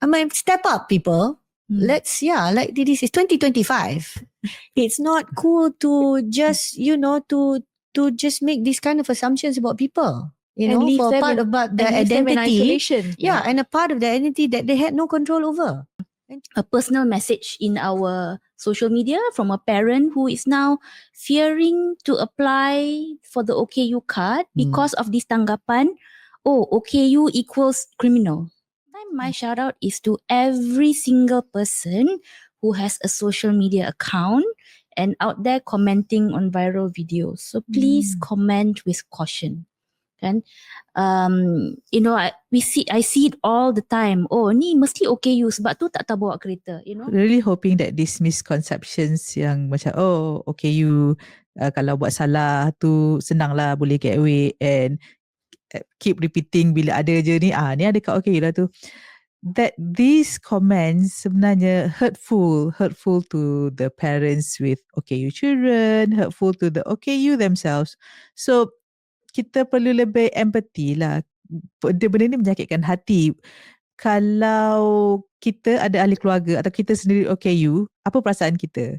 mean, step up, people. Let's, like this is 2025. It's not cool to just, to just make these kind of assumptions about people. And leave for a them part in- about their and leave them in identity. isolation. Yeah, and a part of their identity that they had no control over. A personal message in our social media from a parent who is now fearing to apply for the OKU card because of this tanggapan, OKU equals criminal. My shout out is to every single person who has a social media account and out there commenting on viral videos. So please comment with caution. Kan? I see it all the time. Oh, ni mesti OKU sebab tu tak tahu bawa kereta, Really hoping that these misconceptions yang macam OKU kalau buat salah tu senanglah boleh get away and keep repeating bila ada je ni ada kat OKU lah tu. That these comments sebenarnya hurtful to the parents with OKU children, hurtful to the OKU themselves. So kita perlu lebih empathy lah. Benda ni menyakitkan hati. Kalau kita ada ahli keluarga atau kita sendiri OKU, apa perasaan kita?